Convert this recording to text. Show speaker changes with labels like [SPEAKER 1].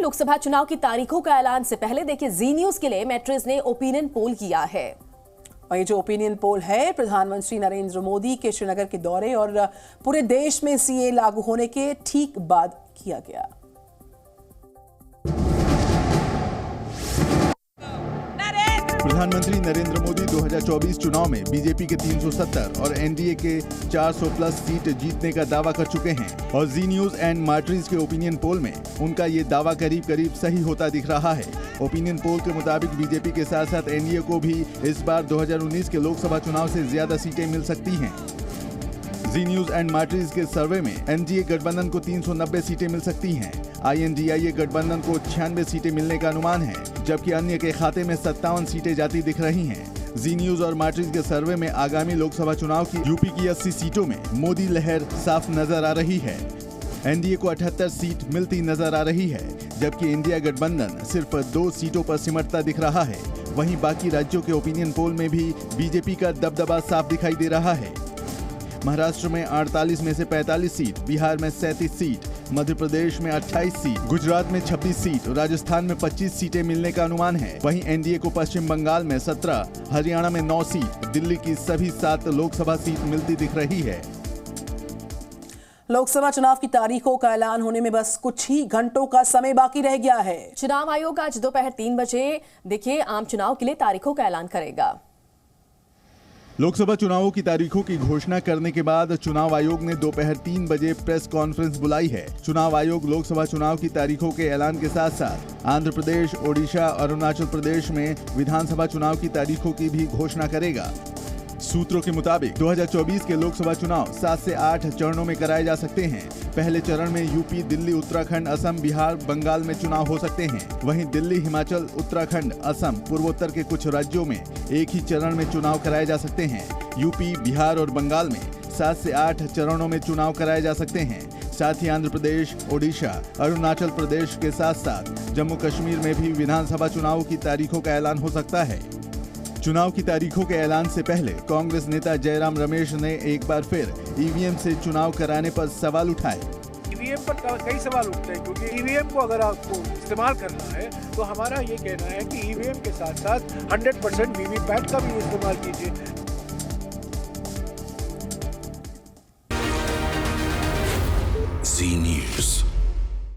[SPEAKER 1] लोकसभा चुनाव की तारीखों का ऐलान से पहले देखिए जी न्यूज के लिए मैट्रिज ने ओपिनियन पोल किया है।
[SPEAKER 2] और ये जो ओपिनियन पोल है प्रधानमंत्री नरेंद्र मोदी के श्रीनगर के दौरे और पूरे देश में सीए लागू होने के ठीक बाद किया गया।
[SPEAKER 3] प्रधानमंत्री नरेंद्र मोदी 2024 चुनाव में बीजेपी के 370 और एनडीए के 400 प्लस सीट जीतने का दावा कर चुके हैं और जी न्यूज एंड मैट्रिज के ओपिनियन पोल में उनका ये दावा करीब करीब सही होता दिख रहा है। ओपिनियन पोल के मुताबिक बीजेपी के साथ साथ एनडीए को भी इस बार 2019 के लोकसभा चुनाव से ज्यादा सीटें मिल सकती हैं। जी न्यूज एंड मैट्रिज के सर्वे में एनडीए गठबंधन को 390 सीटें मिल सकती हैं। INDIA गठबंधन को 96 सीटें मिलने का अनुमान है, जबकि अन्य के खाते में 57 सीटें जाती दिख रही हैं। जी न्यूज और मैट्रिज के सर्वे में आगामी लोकसभा चुनाव की यूपी की 80 सीटों में मोदी लहर साफ नजर आ रही है। एनडीए को 78 सीट मिलती नजर आ रही है, जबकि इंडिया गठबंधन सिर्फ 2 सीटों पर सिमटता दिख रहा है। वहीं बाकी राज्यों के ओपिनियन पोल में भी बीजेपी का दबदबा साफ दिखाई दे रहा है। महाराष्ट्र में 48 में से 45 सीट, बिहार में 37 सीट, मध्य प्रदेश में 28 सीट, गुजरात में 26 सीट, राजस्थान में 25 सीटें मिलने का अनुमान है। वहीं एनडीए को पश्चिम बंगाल में 17, हरियाणा में 9 सीट, दिल्ली की सभी 7 लोकसभा सीट मिलती दिख रही है।
[SPEAKER 2] लोकसभा चुनाव की तारीखों का ऐलान होने में बस कुछ ही घंटों का समय बाकी रह गया है।
[SPEAKER 1] चुनाव आयोग आज दोपहर 3 बजे देखिए आम चुनाव के लिए तारीखों का ऐलान करेगा।
[SPEAKER 3] लोकसभा चुनावों की तारीखों की घोषणा करने के बाद चुनाव आयोग ने दोपहर 3 बजे प्रेस कॉन्फ्रेंस बुलाई है। चुनाव आयोग लोकसभा चुनाव की तारीखों के ऐलान के साथ साथ आंध्र प्रदेश, ओडिशा, अरुणाचल प्रदेश में विधानसभा चुनाव की तारीखों की भी घोषणा करेगा। सूत्रों के मुताबिक 2024 के लोकसभा चुनाव 7 से 8 चरणों में कराए जा सकते हैं। पहले चरण में यूपी, दिल्ली, उत्तराखंड, असम, बिहार, बंगाल में चुनाव हो सकते हैं। वहीं दिल्ली, हिमाचल, उत्तराखंड, असम, पूर्वोत्तर के कुछ राज्यों में एक ही चरण में चुनाव कराए जा सकते हैं। यूपी, बिहार और बंगाल में 7 से 8 चरणों में चुनाव कराए जा सकते हैं। साथ ही आंध्र प्रदेश, ओडिशा, अरुणाचल प्रदेश के साथ साथ जम्मू कश्मीर में भी विधानसभा चुनाव की तारीखों का ऐलान हो सकता है। चुनाव की तारीखों के ऐलान से पहले कांग्रेस नेता जयराम रमेश ने एक बार फिर ईवीएम से चुनाव कराने पर सवाल उठाए।
[SPEAKER 4] ईवीएम पर कई सवाल उठते हैं, क्योंकि ईवीएम को अगर आपको इस्तेमाल करना है तो हमारा ये कहना है कि ईवीएम के साथ साथ 100% वीवीपैट का भी इस्तेमाल कीजिए।